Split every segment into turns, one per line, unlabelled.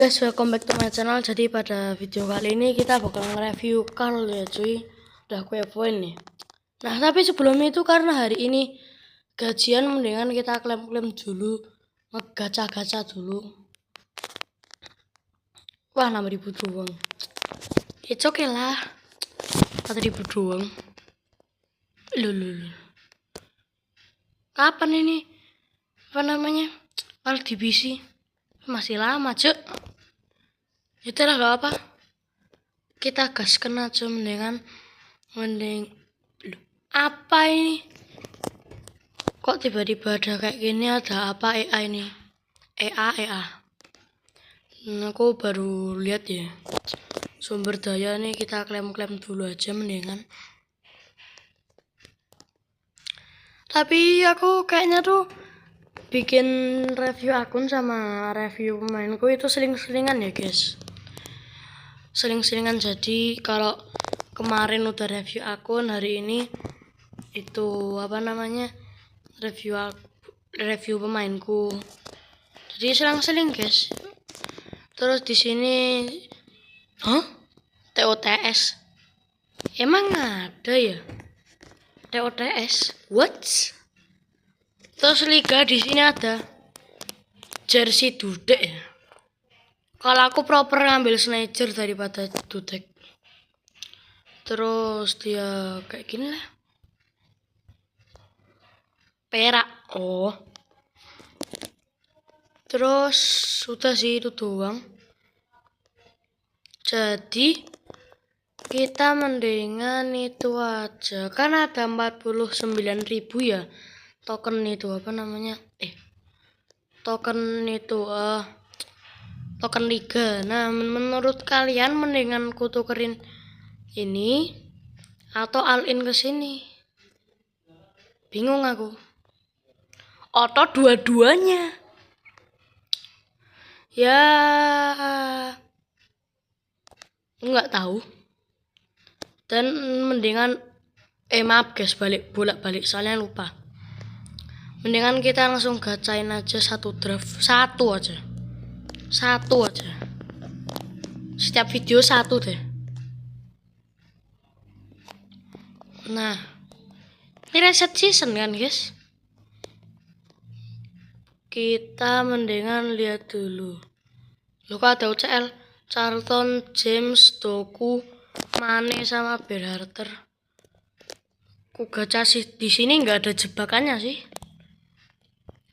Guys, welcome back to my channel. Jadi pada video kali ini kita bakal nge-review Carl ya cuy. Udah aku poin nih. Nah tapi sebelum itu, karena hari ini gajian, mendingan kita klaim-klaim dulu, ngegaca-gaca dulu. Wah 6.000 doang. It's okay lah, 4.000 doang. Lulul. Kapan ini apa namanya LDBC? Masih lama cek. Itulah gak apa, kita gaskan aja mending apa ini, kok tiba-tiba ada kayak gini, ada apa AI ini, EA. Aku baru lihat ya sumber daya nih, kita klaim dulu aja mendingan. Tapi aku kayaknya tuh bikin review akun sama review pemainku itu seling-selingan ya guys, seling-selingan. Jadi kalau kemarin udah review akun, hari ini itu apa namanya review pemainku, jadi selang-seling guys. Terus di sini TOTS, emang ada ya TOTS? What? Terus liga di sini ada jersey Dudek ya. Kalau aku proper ngambil Sneijder daripada Dudek. Terus dia kayak gini lah, perak. Oh, terus sudah sih itu doang. Jadi kita mendingan itu aja, kan ada 49.000 ya token itu, apa namanya, token itu token liga. Nah menurut kalian mendingan ku tukerin ini atau all in ke sini? Bingung aku, atau dua-duanya ya, nggak tahu. Dan mendingan maaf guys, bolak-balik soalnya lupa. Mendingan kita langsung gacain aja satu draft, satu aja. Setiap video satu deh. Nah, ini reset season kan guys. Kita mendingan lihat dulu. Loh, kok ada UCL, Charlton, James, Doku, Mane sama Berharter. Ku gacha sih di sini nggak ada jebakannya sih.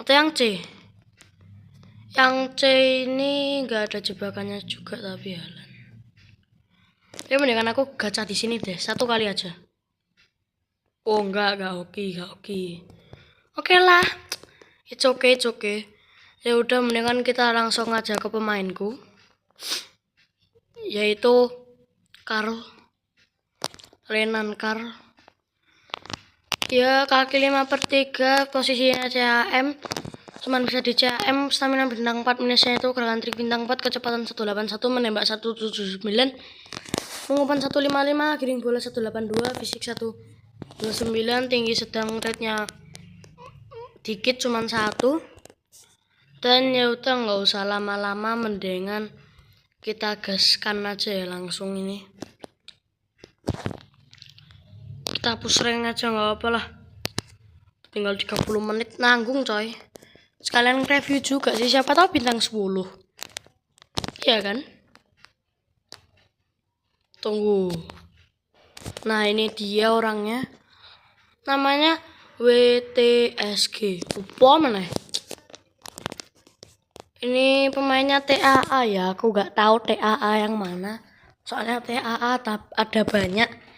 Atau yang C? Yang C ini nggak ada jebakannya juga, tapi halan. Ya mendingan aku gacha di sini deh, satu kali aja. Oh enggak oke. Oke lah, it's okay. Ya udah, mendingan kita langsung aja ke pemainku, yaitu Renan Carl. Ya kaki 5/3, posisinya CHM, cuman bisa di CHM, stamina bintang 4, minusnya itu gerakan trik bintang 4, kecepatan 181, menembak 179, pengumpan 155, giring bola 182, fisik 129, tinggi sedang, rate-nya dikit cuman 1. Dan ya udah, nggak usah lama-lama, mendingan kita gaskan aja ya langsung ini. Kita push rank aja, nggak apa lah, tinggal 30 menit nanggung coy. Sekalian review juga sih, siapa tahu bintang 10. Iya kan? Tunggu. Nah ini dia orangnya, namanya WTSG. Apa mana? Ini pemainnya TAA ya, aku gak tahu TAA yang mana. Soalnya TAA ada banyak.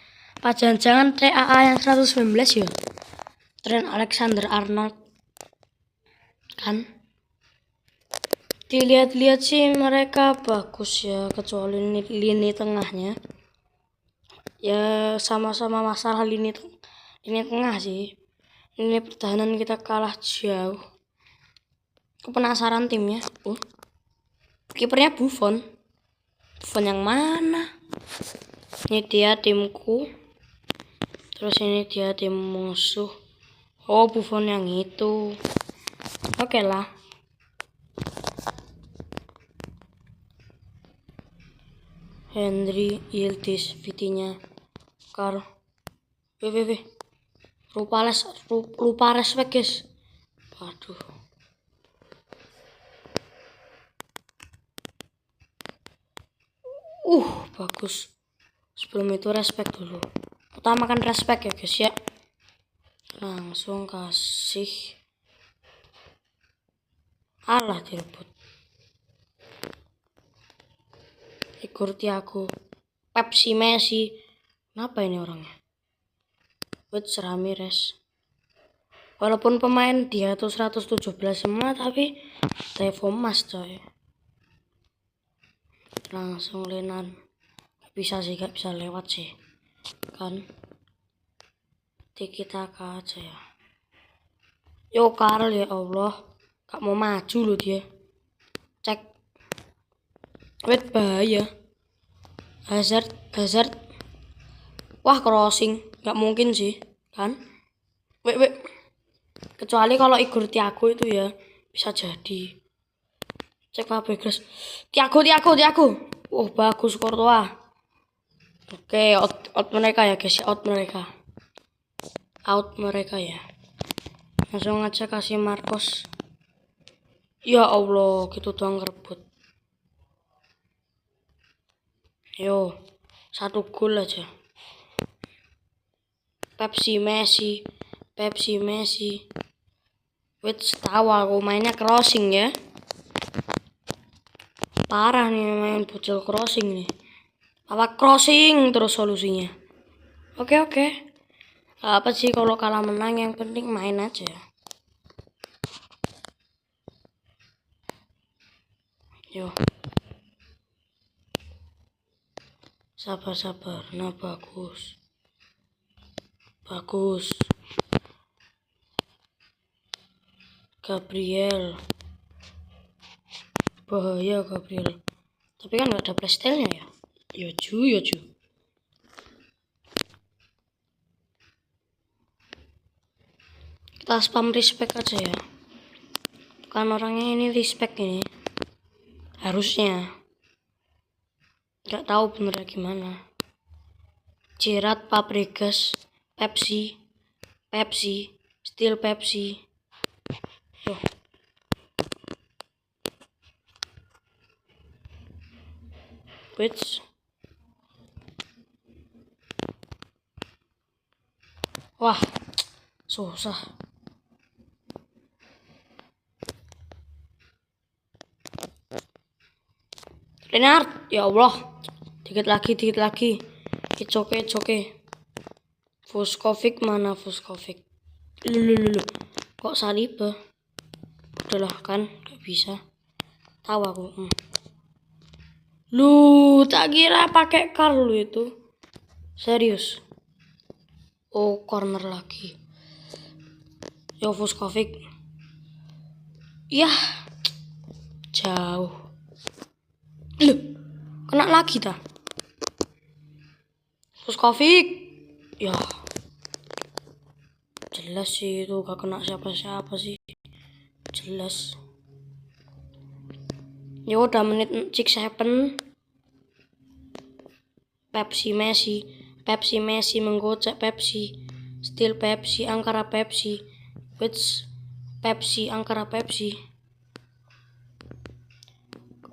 Jangan TAA yang 119 ya, Trent Alexander-Arnold kan. Dilihat-lihat sih mereka bagus ya, kecuali lini tengahnya. Ya sama-sama masalah lini tengah sih. Ini pertahanan kita kalah jauh. Aku penasaran timnya. Kipernya Buffon yang mana? Ini dia timku. Terus ini dia tim musuh. Oh, Buffon yang itu. Oke lah. Henry, Yildiz, Vitinha, Karl. Weh. Lupa respect guys. Waduh. Bagus. Sebelum itu respect dulu. Utamakan respect ya guys ya. Langsung kasih. Alah direbut. Igor Thiago. Pepsi Messi. Kenapa ini orangnya? Wits Ramirez. Walaupun pemain dia tuh 117 semua, tapi Tevo Mas coy. Langsung Lenan. Gak bisa lewat sih. Kan. Tiki taka aja ya. Yo Karl ya Allah. Gak mau maju loh dia. Cek. Wait bahaya. Hazard. Wah crossing. Gak mungkin sih. Kan. Wait. Kecuali kalau Igor Thiago itu ya. Bisa jadi. Cek Fabregas. Thiago. Oh bagus Courtois. Oke, out mereka ya guys. Out mereka ya. Langsung aja kasih Marcos. Ya Allah, gitu doang ngerebut. Yo, 1 gol aja. Pepsi Messi. Wait, tahu aku mainnya crossing ya. Parah nih main bocil crossing nih. Apa crossing terus solusinya. Oke. Apa sih kalau kalah menang, yang penting main aja. Yo. Sabar. Nah bagus. Gabriel. Bahaya Gabriel. Tapi kan gak ada playstyle-nya ya. Yoju. Kita spam respect aja ya. Kan orangnya ini respect ini. Harusnya. Gak tahu benernya gimana. Gerrard, Fabregas, Pepsi, still Pepsi. Yo. Which? Wah, susah. Renard, ya Allah. Dikit lagi. It's okay. Vuskovic mana Vuskovic? Lulu. Kok Saliba? Udahlah kan, gak bisa. Tahu aku. Lu tak kira pakai Karl lu itu. Serius. Oh, corner lagi. Yo Vuskovic. Yah. Jauh. Loh, kena lagi dah. Vuskovic. Ya. Jelas sih itu gak kena siapa-siapa sih. Jelas. Ya udah menit 6-7. Pepsi Messi menggocek Pepsi. Still Pepsi, Ankara Pepsi. Which Pepsi, Ankara Pepsi.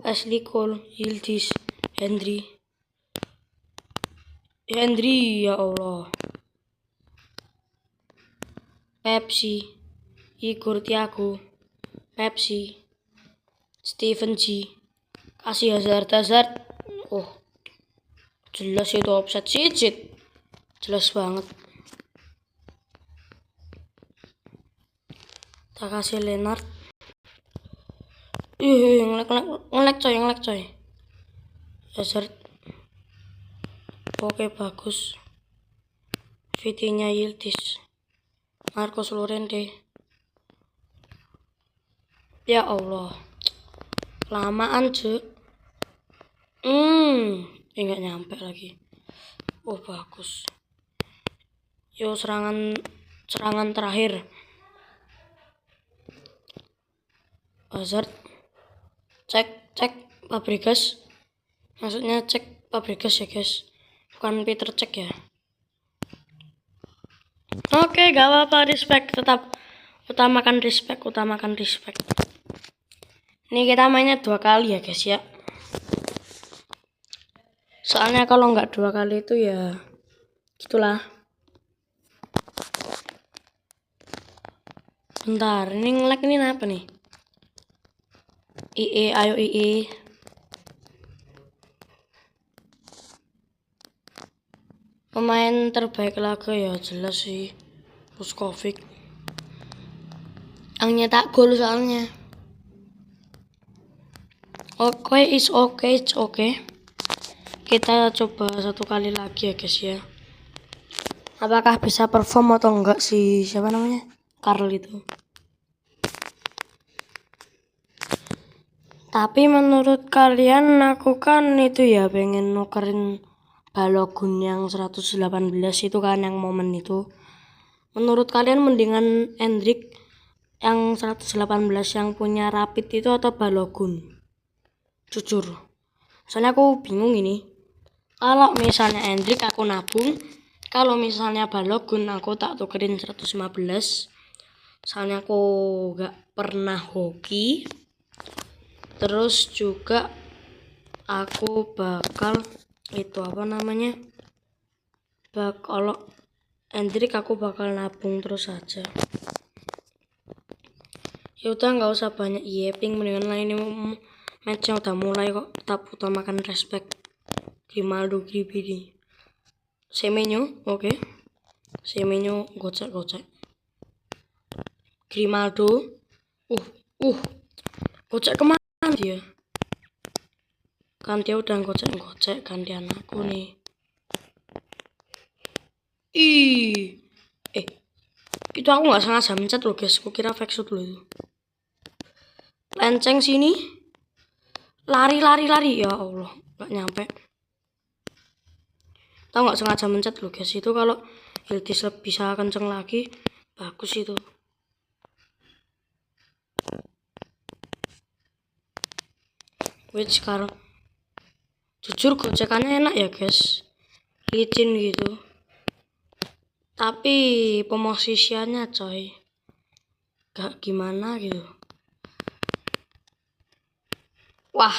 Ashley Cole, Yildiz, Henry, ya Allah. Pepsi, Igor Thiago, Pepsi, Steven G, kasih Hazard. Oh, jelas itu offset cicit. Jelas banget. Tak kasih Leonard. Ngelek coy. Hazard. Oke bagus. Vitinha, Yildiz, Marcos Llorente. Ya Allah. Lamaan cek. Nggak nyampe lagi. Oh bagus. Yo serangan terakhir. Hazard. Cek Fabregas. Maksudnya cek Fabregas ya guys, bukan Peter cek ya. Oke, gak apa-apa, respect, tetap utamakan respect. Ini kita mainnya 2 kali ya guys ya. Soalnya kalau nggak 2 kali itu ya gitulah. Bentar, ini nge-lag ini apa nih? IE, ayo IE. Pemain terbaik laga ya jelas sih Puskovic. Yang nyetak gol soalnya. Oke, it's okay. Kita coba 1 kali lagi ya guys ya. Apakah bisa perform atau enggak sih siapa namanya? Karl itu. Tapi menurut kalian aku kan itu ya pengen nukerin Balogun yang 118 itu kan yang momen itu. Menurut kalian mendingan Endrick yang 118 yang punya Rapid itu atau Balogun? Jujur. Soalnya aku bingung ini. Kalau misalnya Endrick aku nabung, kalau misalnya Balogun aku tak tukerin 115. Soalnya aku gak pernah hoki. Terus juga aku bakal itu apa namanya? Kalau Endrick aku bakal nabung terus saja. Ya udah nggak usah banyak yeping, mendingan lah ini matchnya udah mulai kok. Tetap utamakan respect. Grimaldo Gribidi. Semenyo, oke. Semenyo gocek. Grimaldo. Gocek kemana dia? Kan dia udah gocek gantian aku nih. Itu aku nggak sengaja mencet loh guys. Aku kira fake shoot loh itu. Lenceng sini. Lari. Ya Allah, nggak nyampe. Tahu nggak sengaja mencet loh guys. Itu kalau Yildiz bisa kenceng lagi, bagus itu. Wait sekarang. Jujur gocekannya enak ya guys. Licin gitu. Tapi pemosisiannya coy. Gak gimana gitu. Wah.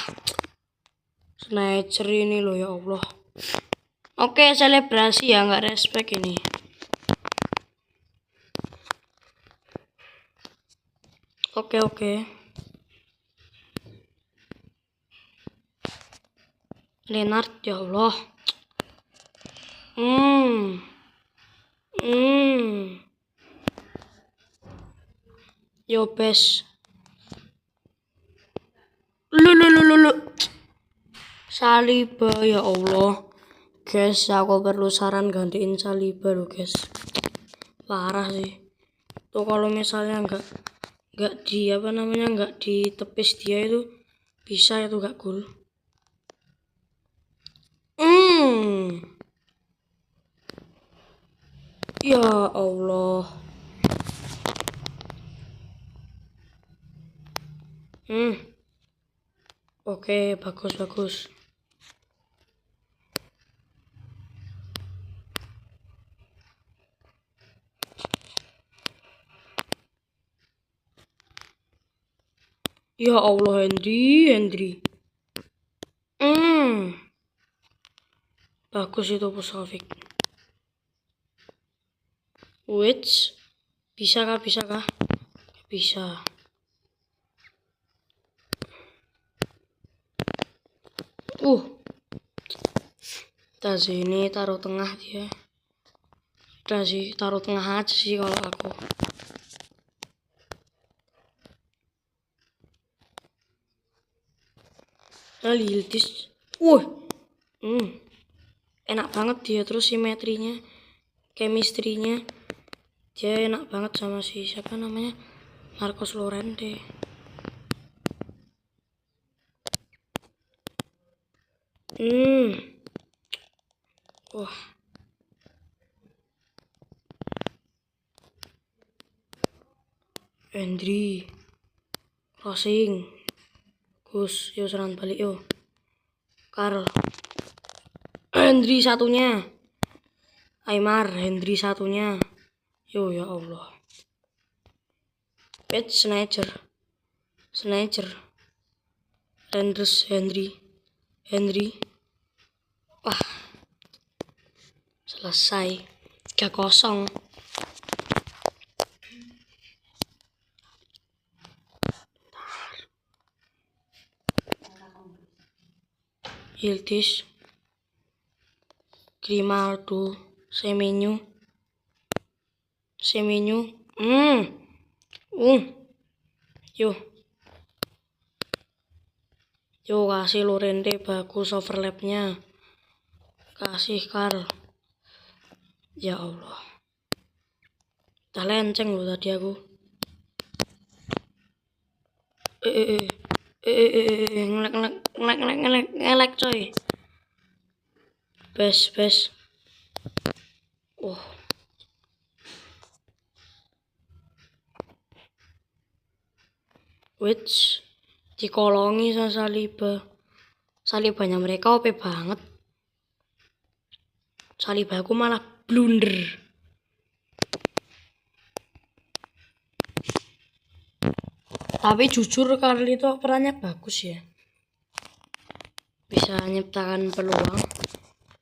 Snatcher ini loh ya Allah. Oke, selebrasi ya, nggak respect ini. Oke. Lennart ya Allah. Yobes. Lu. Saliba ya Allah. Guys, aku perlu saran gantiin Saliba loh guys. Parah sih. Tuh kalau misalnya nggak ditepis dia itu bisa itu gak gol. Ya Allah. Oke, bagus. Ya Allah, Hendry. Bagus itu Puskovic. Which bisa kah? Bisa. Udah sih, ini taruh tengah dia. Udah sih, taruh tengah aja sih kalau aku. Nah, Yildiz. Enak banget dia, terus simetrinya, chemistry-nya. Dia enak banget sama si siapa namanya? Marcos Llorente. Wah. Endri. Crossing. Gus, yo serangan balik yo. Karl. Hendry satunya. Aymar, Hendry satunya. Yo ya Allah. Page Sneijder. Renders Hendry. Wah. Selesai. 3-0. Yildiz, Grimaldo, Semenyo. Yo kasih Llorente, bagus overlapnya. Kasih Karl. Ya Allah. Udah lenceng loh tadi aku. Ngelek coy. Bes. Which dikolongi sama Salibanya mereka OP banget. Saliba aku malah blunder. Tapi jujur Karl itu perannya bagus ya. Bisa nyiptakan peluang.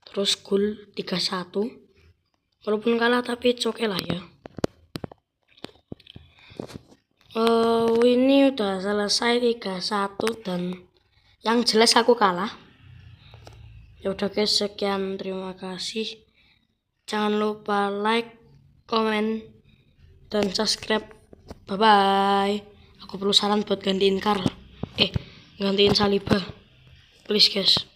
Terus gol 3-1. Walaupun kalah tapi oke lah ya. Ini udah selesai 3-1 dan yang jelas aku kalah. Ya udah guys, sekian, terima kasih. Jangan lupa like, komen, dan subscribe. Bye bye. Aku perlu saran buat gantiin Karl. Gantiin Saliba. Please guys.